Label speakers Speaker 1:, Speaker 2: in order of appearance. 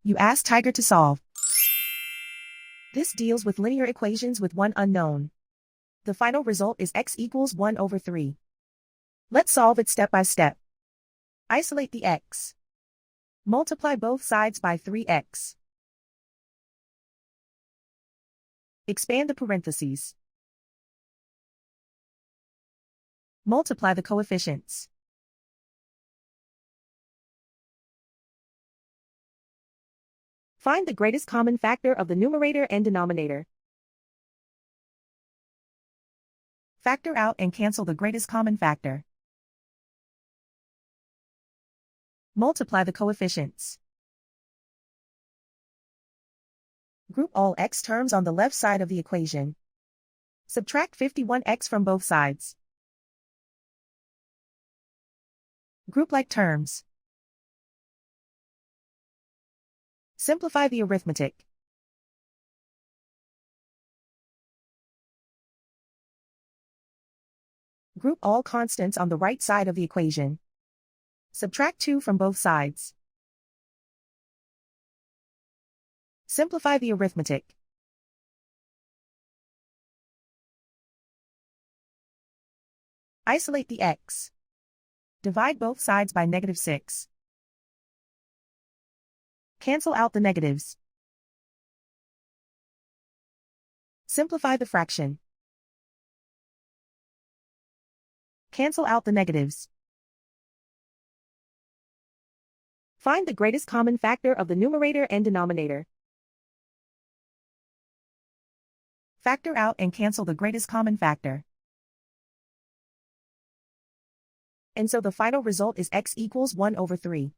Speaker 1: You ask Tiger to solve. This deals with linear equations with one unknown. The final result is x equals 1 over 3. Let's solve it step by step. Isolate the x. Multiply both sides by 3x. Expand the parentheses. Multiply the coefficients. Find the greatest common factor of the numerator and denominator. Factor out and cancel the greatest common factor. Multiply the coefficients. Group all x terms on the left side of the equation. Subtract 51x from both sides. Group like terms. Simplify the arithmetic. Group all constants on the right side of the equation. Subtract 2 from both sides. Simplify the arithmetic. Isolate the x. Divide both sides by -6. Cancel out the negatives. Simplify the fraction. Cancel out the negatives. Find the greatest common factor of the numerator and denominator. Factor out and cancel the greatest common factor. And so the final result is x equals 1 over 3.